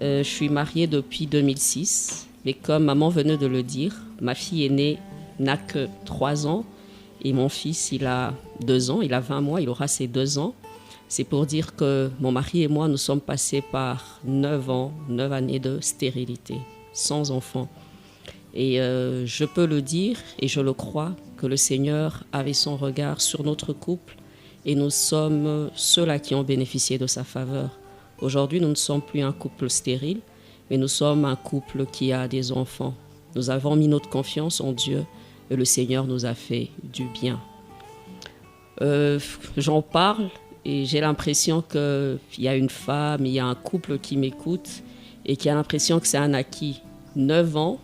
Je suis mariée depuis 2006, mais comme maman venait de le dire, ma fille aînée n'a que 3 ans et mon fils, il a 2 ans, il a 20 mois, il aura ses 2 ans. C'est pour dire que mon mari et moi, nous sommes passés par 9 ans, 9 années de stérilité, sans enfant. Et je peux le dire, et je le crois, que le Seigneur avait son regard sur notre couple et nous sommes ceux-là qui ont bénéficié de sa faveur. Aujourd'hui, nous ne sommes plus un couple stérile, mais nous sommes un couple qui a des enfants. Nous avons mis notre confiance en Dieu et le Seigneur nous a fait du bien. J'en parle et j'ai l'impression qu'il y a une femme, il y a un couple qui m'écoute et qui a l'impression que c'est un acquis. 9 ans,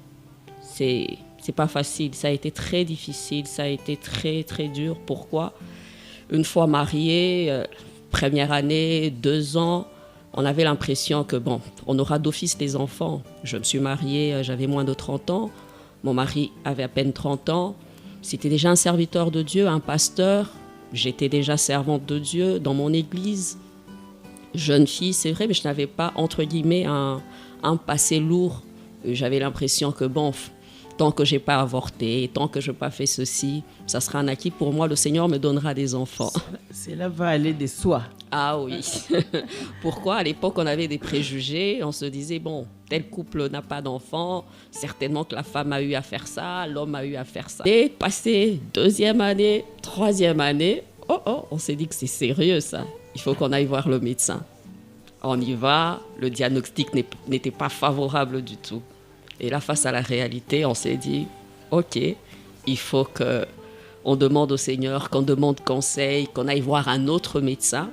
c'est pas facile. Ça a été très difficile, ça a été très, très dur. Pourquoi ? Une fois mariés, première année, 2 ans, on avait l'impression que, bon, on aura d'office des enfants. Je me suis mariée, j'avais moins de 30 ans. Mon mari avait à peine 30 ans. C'était déjà un serviteur de Dieu, un pasteur. J'étais déjà servante de Dieu dans mon église. Jeune fille, c'est vrai, mais je n'avais pas, entre guillemets, un passé lourd. J'avais l'impression que, bon, tant que je n'ai pas avorté, tant que je n'ai pas fait ceci, ça sera un acquis pour moi, le Seigneur me donnera des enfants. Cela va aller de soi. Ah oui. Pourquoi ? À l'époque, on avait des préjugés. On se disait, bon, tel couple n'a pas d'enfants. Certainement que la femme a eu à faire ça, l'homme a eu à faire ça. Et passé 2e année, 3e année, on s'est dit que c'est sérieux ça. Il faut qu'on aille voir le médecin. On y va, le diagnostic n'était pas favorable du tout. Et là, face à la réalité, on s'est dit, ok, il faut qu'on demande au Seigneur, qu'on demande conseil, qu'on aille voir un autre médecin.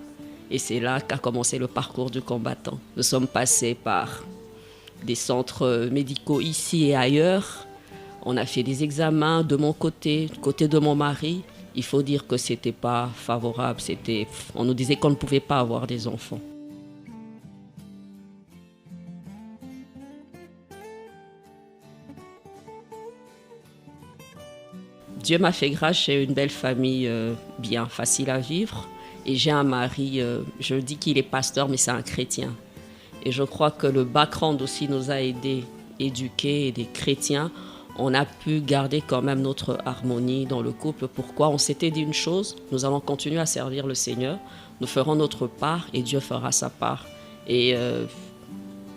Et c'est là qu'a commencé le parcours du combattant. Nous sommes passés par des centres médicaux ici et ailleurs. On a fait des examens de mon côté, du côté de mon mari. Il faut dire que ce n'était pas favorable. On nous disait qu'on ne pouvait pas avoir des enfants. Dieu m'a fait grâce, j'ai une belle famille bien facile à vivre. Et j'ai un mari, je dis qu'il est pasteur, mais c'est un chrétien. Et je crois que le background aussi nous a aidés, éduqués, et des chrétiens. On a pu garder quand même notre harmonie dans le couple. Pourquoi ? On s'était dit une chose, nous allons continuer à servir le Seigneur. Nous ferons notre part et Dieu fera sa part. Et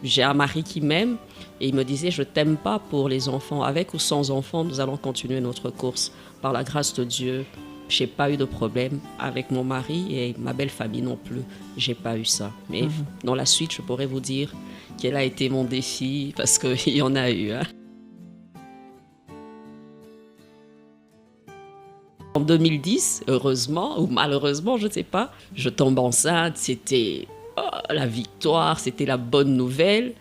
j'ai un mari qui m'aime et il me disait, je t'aime pas pour les enfants. Avec ou sans enfants, nous allons continuer notre course. Par la grâce de Dieu, je n'ai pas eu de problème avec mon mari et ma belle famille non plus. Je n'ai pas eu ça. Mais dans la suite, je pourrais vous dire quel a été mon défi parce qu'il y en a eu. En 2010, heureusement ou malheureusement, je ne sais pas, je tombe enceinte. C'était la victoire, c'était la bonne nouvelle.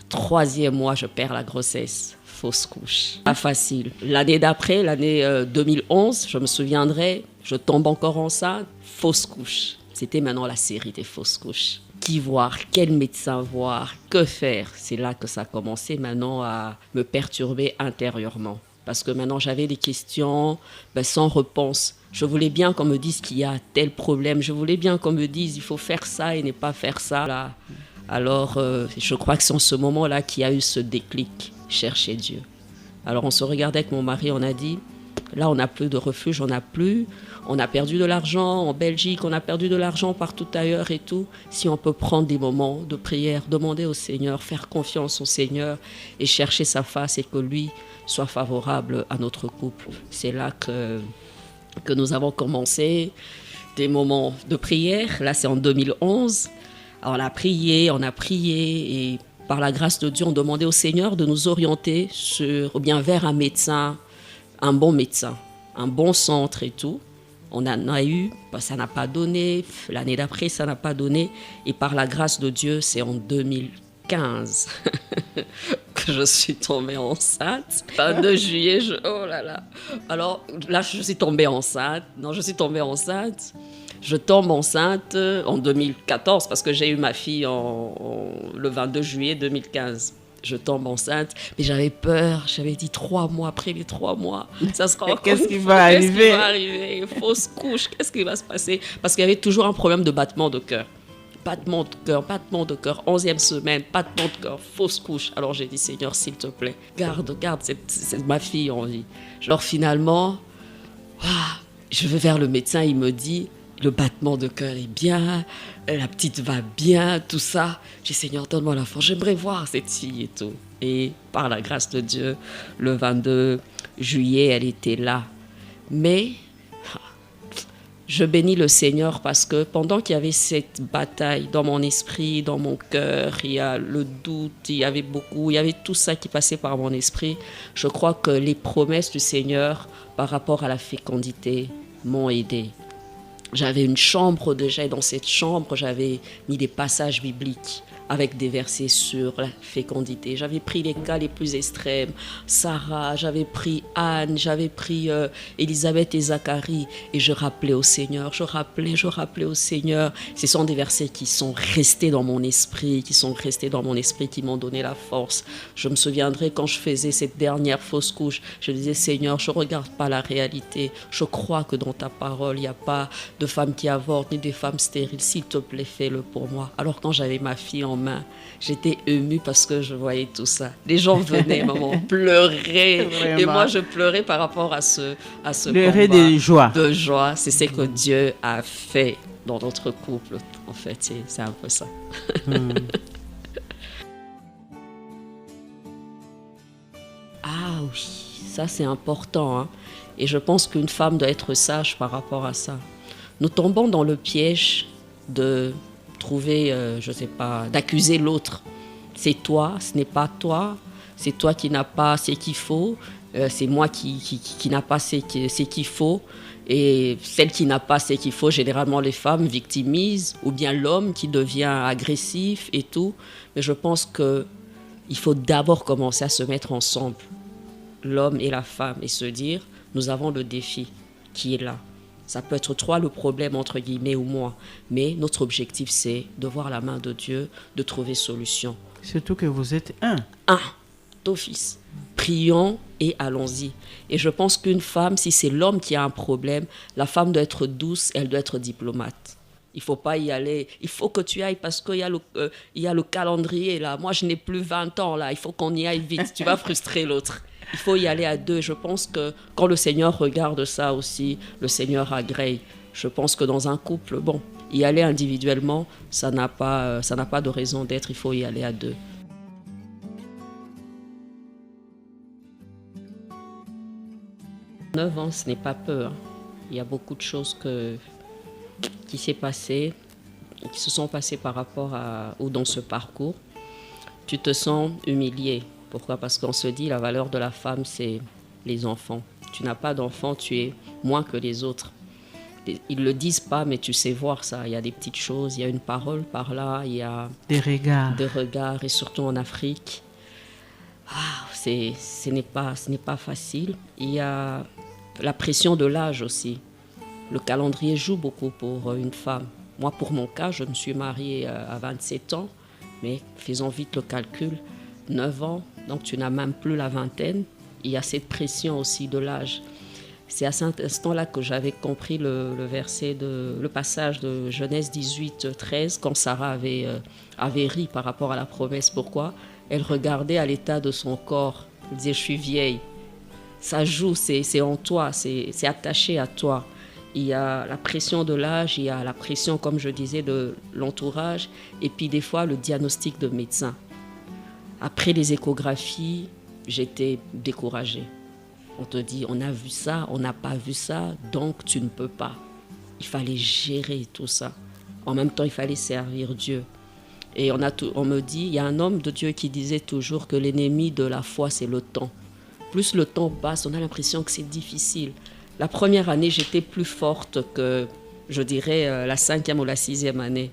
3e mois, je perds la grossesse. Fausse couche. Pas facile. L'année d'après, l'année 2011, je me souviendrai, je tombe encore enceinte. Fausse couche. C'était maintenant la série des fausses couches. Qui voir, quel médecin voir, que faire. C'est là que ça a commencé maintenant à me perturber intérieurement. Parce que maintenant, j'avais des questions sans réponse. Je voulais bien qu'on me dise qu'il y a tel problème. Je voulais bien qu'on me dise il faut faire ça et ne pas faire ça. Là. Alors, je crois que c'est en ce moment-là qu'il y a eu ce déclic. Chercher Dieu. Alors, on se regardait avec mon mari, on a dit, là, on n'a plus de refuge, on n'a plus. On a perdu de l'argent en Belgique, on a perdu de l'argent partout ailleurs et tout. Si on peut prendre des moments de prière, demander au Seigneur, faire confiance au Seigneur et chercher sa face et que lui soit favorable à notre couple. C'est là que nous avons commencé des moments de prière. Là, c'est en 2011. Alors, on a prié et par la grâce de Dieu, on demandait au Seigneur de nous orienter vers un médecin, un bon médecin, un bon centre et tout. On en a eu, ça n'a pas donné. L'année d'après, ça n'a pas donné. Et par la grâce de Dieu, c'est en 2015 que je suis tombée enceinte. 22 juillet, oh là là. Alors là, je suis tombée enceinte. Je tombe enceinte en 2014 parce que j'ai eu ma fille le 22 juillet 2015. Je tombe enceinte, mais j'avais peur. J'avais dit 3 mois, après les 3 mois, ça sera encore qu'est-ce qui va arriver ? Fausse couche, qu'est-ce qui va se passer ? Parce qu'il y avait toujours un problème de battement de cœur. battement de cœur, 11e semaine, battement de cœur, fausse couche. Alors j'ai dit, Seigneur, s'il te plaît, garde c'est ma fille en vie. Alors finalement, je vais vers le médecin, il me dit, le battement de cœur est bien, la petite va bien, tout ça. J'ai dit, Seigneur, donne-moi la force, j'aimerais voir cette fille et tout. Et par la grâce de Dieu, le 22 juillet, elle était là. Mais je bénis le Seigneur parce que pendant qu'il y avait cette bataille dans mon esprit, dans mon cœur, il y a le doute, il y avait tout ça qui passait par mon esprit. Je crois que les promesses du Seigneur par rapport à la fécondité m'ont aidé. J'avais une chambre déjà et dans cette chambre, j'avais mis des passages bibliques avec des versets sur la fécondité. J'avais pris les cas les plus extrêmes, Sarah, j'avais pris Anne, j'avais pris Élisabeth et Zacharie, et je rappelais au Seigneur, je rappelais au Seigneur. Ce sont des versets qui sont restés dans mon esprit, qui m'ont donné la force. Je me souviendrai quand je faisais cette dernière fausse couche, je disais, Seigneur, je ne regarde pas la réalité, je crois que dans ta parole, il n'y a pas de femmes qui avortent, ni des femmes stériles, s'il te plaît, fais-le pour moi. Alors quand j'avais ma fille en main, j'étais émue parce que je voyais tout ça. Les gens venaient, maman, pleurer. Vraiment. Et moi, je pleurais par rapport à ce Pleurer combat de joie. de joie. C'est ce que Dieu a fait dans notre couple, en fait. C'est un peu ça. Ah oui, ça c'est important, hein. Et je pense qu'une femme doit être sage par rapport à ça. Nous tombons dans le piège de trouver, je ne sais pas, d'accuser l'autre. C'est toi, ce n'est pas toi, c'est toi qui n'as pas ce qu'il faut, c'est moi qui n'a pas ce qu'il faut. Et celle qui n'a pas ce qu'il faut, généralement les femmes victimisent, ou bien l'homme qui devient agressif et tout. Mais je pense qu'il faut d'abord commencer à se mettre ensemble, l'homme et la femme, et se dire, nous avons le défi qui est là. Ça peut être toi le problème, entre guillemets, ou moi. Mais notre objectif, c'est de voir la main de Dieu, de trouver solution. Surtout que vous êtes un. Un, d'office. Prions et allons-y. Et je pense qu'une femme, si c'est l'homme qui a un problème, la femme doit être douce, elle doit être diplomate. Il ne faut pas y aller. Il faut que tu ailles parce qu'il y a le calendrier là. Moi, je n'ai plus 20 ans là. Il faut qu'on y aille vite. Tu vas frustrer l'autre. Il faut y aller à deux. Je pense que quand le Seigneur regarde ça aussi, le Seigneur agrée. Je pense que dans un couple, bon, y aller individuellement, ça n'a pas de raison d'être. Il faut y aller à deux. « 9 ans, ce n'est pas peu. Hein. Il y a beaucoup de choses qui s'est passé, qui se sont passées par rapport ou dans ce parcours. Tu te sens humilié. Pourquoi ? Parce qu'on se dit la valeur de la femme, c'est les enfants. Tu n'as pas d'enfants, tu es moins que les autres. Ils ne le disent pas, mais tu sais voir ça. Il y a des petites choses, il y a une parole par là, il y a des regards, et surtout en Afrique. Ce n'est pas facile. Il y a la pression de l'âge aussi. Le calendrier joue beaucoup pour une femme. Moi, pour mon cas, je me suis mariée à 27 ans, mais faisons vite le calcul. 9 ans, donc tu n'as même plus la vingtaine. Il y a cette pression aussi de l'âge. C'est à cet instant-là que j'avais compris le passage de Genèse 18, 13, quand Sarah avait ri par rapport à la promesse. Pourquoi ? Elle regardait à l'état de son corps. Elle disait, je suis vieille. Ça joue, c'est en toi, c'est attaché à toi. Il y a la pression de l'âge, il y a la pression, comme je disais, de l'entourage, et puis des fois le diagnostic de médecin. Après les échographies, j'étais découragée. On te dit, on a vu ça, on n'a pas vu ça, donc tu ne peux pas. Il fallait gérer tout ça. En même temps, il fallait servir Dieu. Et on me dit, il y a un homme de Dieu qui disait toujours que l'ennemi de la foi, c'est le temps. Plus le temps passe, on a l'impression que c'est difficile. La première année, j'étais plus forte que, je dirais, la 5e ou la 6e année.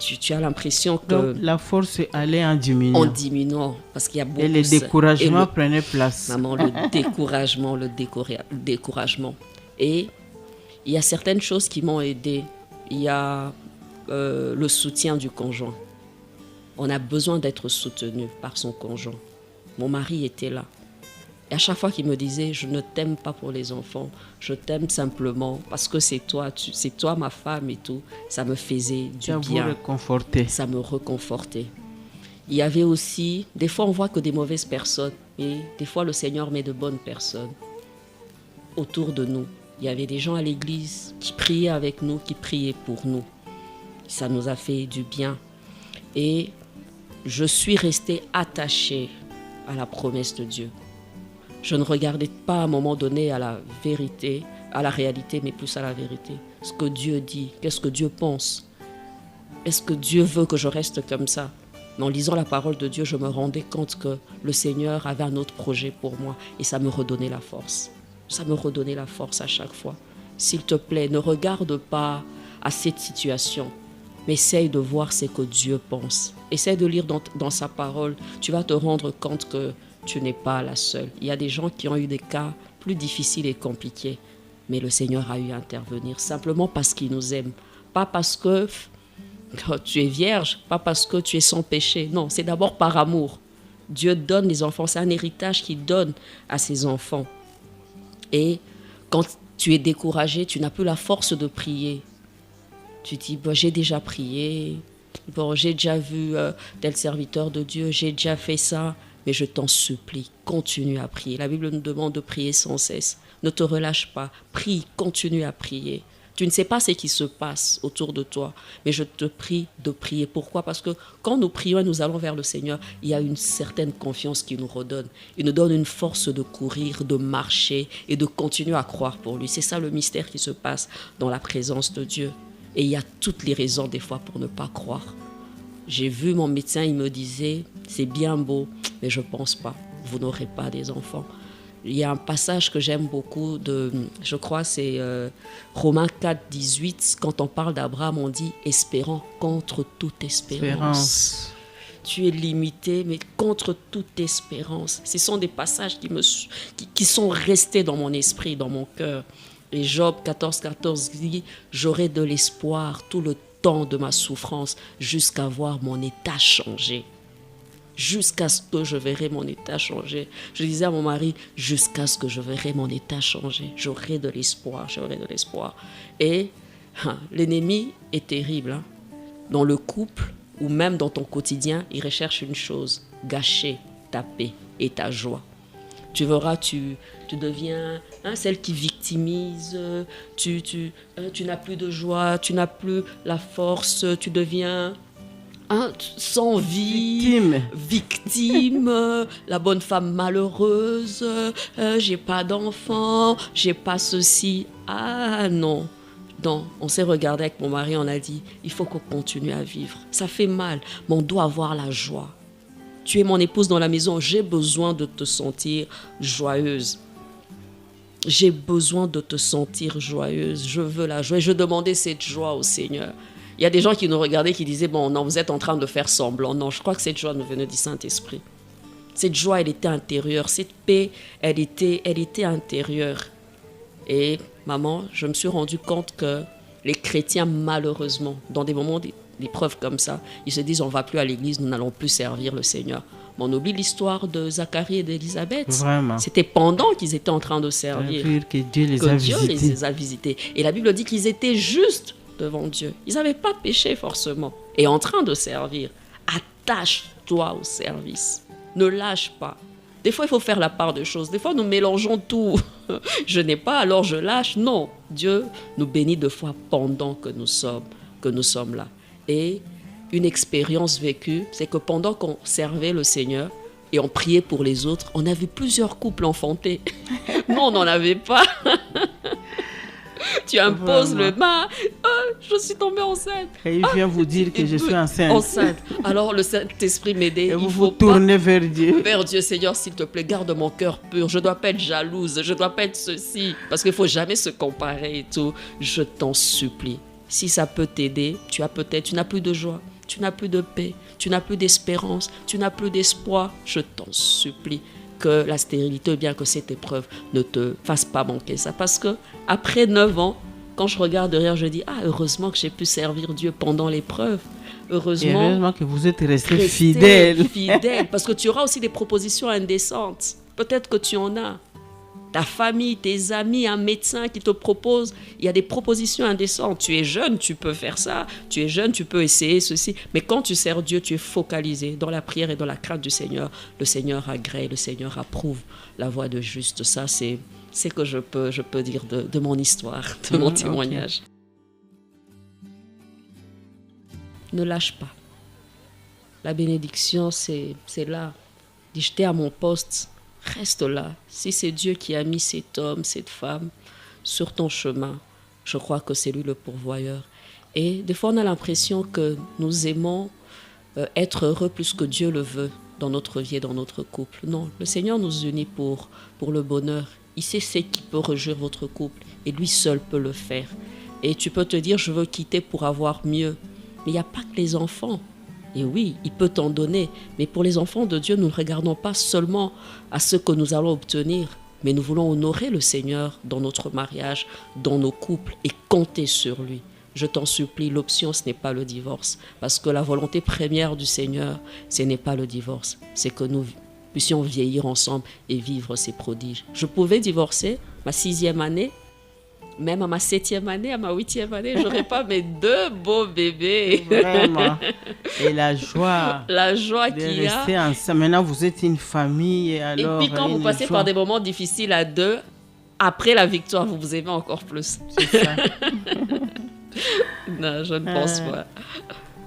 Tu as l'impression que... Donc, la force allait en diminuant. En diminuant, parce qu'il y a beaucoup... Et le découragement prenait place. Maman, le découragement. Et il y a certaines choses qui m'ont aidée. Il y a le soutien du conjoint. On a besoin d'être soutenu par son conjoint. Mon mari était là. Et à chaque fois qu'il me disait, je ne t'aime pas pour les enfants, je t'aime simplement parce que c'est toi, c'est toi ma femme et tout, ça me faisait du bien. Ça me reconfortait. Il y avait aussi, des fois on voit que des mauvaises personnes, et des fois le Seigneur met de bonnes personnes autour de nous. Il y avait des gens à l'église qui priaient avec nous, qui priaient pour nous. Ça nous a fait du bien. Et je suis restée attachée à la promesse de Dieu. Je ne regardais pas à un moment donné à la vérité, à la réalité, mais plus à la vérité. Ce que Dieu dit, qu'est-ce que Dieu pense? Est-ce que Dieu veut que je reste comme ça? En lisant la parole de Dieu, je me rendais compte que le Seigneur avait un autre projet pour moi et ça me redonnait la force. Ça me redonnait la force à chaque fois. S'il te plaît, ne regarde pas à cette situation, mais essaye de voir ce que Dieu pense. Essaye de lire dans sa parole. Tu vas te rendre compte que tu n'es pas la seule. Il y a des gens qui ont eu des cas plus difficiles et compliqués, mais le Seigneur a eu à intervenir simplement parce qu'il nous aime. Pas parce que tu es vierge, pas parce que tu es sans péché. Non, c'est d'abord par amour. Dieu donne les enfants, c'est un héritage qu'il donne à ses enfants. Et quand tu es découragé, tu n'as plus la force de prier. Tu dis, bon, j'ai déjà prié, bon, j'ai déjà vu tel serviteur de Dieu, j'ai déjà fait ça, mais je t'en supplie, continue à prier. La Bible nous demande de prier sans cesse. Ne te relâche pas, prie, continue à prier. Tu ne sais pas ce qui se passe autour de toi, mais je te prie de prier. Pourquoi? Parce que quand nous prions et nous allons vers le Seigneur, il y a une certaine confiance qu'il nous redonne. Il nous donne une force de courir, de marcher et de continuer à croire pour lui. C'est ça le mystère qui se passe dans la présence de Dieu. Et il y a toutes les raisons des fois pour ne pas croire. J'ai vu mon médecin, il me disait, c'est bien beau, mais je ne pense pas, vous n'aurez pas des enfants. Il y a un passage que j'aime beaucoup, je crois c'est Romains 4, 18, quand on parle d'Abraham, on dit « espérant contre toute espérance ». Tu es limité, mais contre toute espérance. Ce sont des passages qui sont restés dans mon esprit, dans mon cœur. Et Job 14, 14 dit « j'aurai de l'espoir tout le temps de ma souffrance jusqu'à voir mon état changer ». Jusqu'à ce que je verrai mon état changer. Je disais à mon mari, jusqu'à ce que je verrai mon état changer. J'aurai de l'espoir, j'aurai de l'espoir. Et l'ennemi est terrible. Dans le couple ou même dans ton quotidien, il recherche une chose, gâcher ta paix et ta joie. Tu verras, tu deviens celle qui victimise, tu n'as plus de joie, tu n'as plus la force, tu deviens... sans vie, victime, la bonne femme malheureuse, j'ai pas d'enfant, j'ai pas ceci. Ah non, on s'est regardé avec mon mari, on a dit, il faut qu'on continue à vivre. Ça fait mal, mais on doit avoir la joie. Tu es mon épouse dans la maison, j'ai besoin de te sentir joyeuse. J'ai besoin de te sentir joyeuse, je veux la joie. Et je demandais cette joie au Seigneur. Il y a des gens qui nous regardaient, qui disaient, bon, non, vous êtes en train de faire semblant. Non, je crois que cette joie nous venait du Saint-Esprit. Cette joie, elle était intérieure. Cette paix, elle était intérieure. Et maman, je me suis rendu compte que les chrétiens, malheureusement, dans des moments d'épreuve comme ça, ils se disent, on ne va plus à l'église, nous n'allons plus servir le Seigneur. Mais on oublie l'histoire de Zacharie et d'Élisabeth. Vraiment. C'était pendant qu'ils étaient en train de servir que Dieu les a visités. Et la Bible dit qu'ils étaient justes devant Dieu. Ils n'avaient pas péché forcément. Et en train de servir, attache-toi au service. Ne lâche pas. Des fois, il faut faire la part des choses. Des fois, nous mélangeons tout. Je n'ai pas, alors je lâche. Non, Dieu nous bénit de fois pendant que nous sommes là. Et une expérience vécue, c'est que pendant qu'on servait le Seigneur et on priait pour les autres, on a vu plusieurs couples enfantés. Nous, on n'en avait pas. Tu imposes le bas, je suis tombée enceinte. Et il vient vous dire que je suis enceinte. Alors le Saint-Esprit m'aidait. Et vous tournez vers Dieu. Vers Dieu, Seigneur, s'il te plaît, garde mon cœur pur. Je ne dois pas être jalouse, je ne dois pas être ceci. Parce qu'il ne faut jamais se comparer et tout. Je t'en supplie. Si ça peut t'aider, tu n'as plus de joie, tu n'as plus de paix, tu n'as plus d'espérance, tu n'as plus d'espoir. Je t'en supplie. Que la stérilité, ou bien que cette épreuve ne te fasse pas manquer ça. Parce que après 9 ans, quand je regarde derrière, je dis, heureusement que j'ai pu servir Dieu pendant l'épreuve. Heureusement que vous êtes resté fidèle. Parce que tu auras aussi des propositions indécentes. Peut-être que tu en as. Ta famille, tes amis, un médecin qui te propose, il y a des propositions indécentes. Tu es jeune, tu peux faire ça. Tu es jeune, tu peux essayer ceci. Mais quand tu sers Dieu, tu es focalisé dans la prière et dans la crainte du Seigneur. Le Seigneur agrée, le Seigneur approuve la voie de juste. Ça, c'est que je peux dire de mon histoire, de mon témoignage. Okay. Ne lâche pas. La bénédiction, c'est là. Dis, j'étais à mon poste. Reste là. Si c'est Dieu qui a mis cet homme, cette femme sur ton chemin, je crois que c'est lui le pourvoyeur. Et des fois, on a l'impression que nous aimons être heureux plus que Dieu le veut dans notre vie et dans notre couple. Non, le Seigneur nous unit pour le bonheur. Il sait ce qui peut réjouir votre couple et lui seul peut le faire. Et tu peux te dire, je veux quitter pour avoir mieux. Mais il n'y a pas que les enfants. Et oui, il peut t'en donner. Mais pour les enfants de Dieu, nous ne regardons pas seulement à ce que nous allons obtenir, mais nous voulons honorer le Seigneur dans notre mariage, dans nos couples et compter sur lui. Je t'en supplie, l'option, ce n'est pas le divorce. Parce que la volonté première du Seigneur, ce n'est pas le divorce. C'est que nous puissions vieillir ensemble et vivre ces prodiges. Je pouvais divorcer ma 6e année, même à ma 7e année, à ma 8e année, je n'aurais pas mes 2 beaux bébés. Vraiment. Et la joie. La joie qu'il y a. Rester ensemble. Maintenant, vous êtes une famille. Et puis quand vous passez par des moments difficiles à 2, après la victoire, vous vous aimez encore plus. C'est ça. Non, je ne pense pas.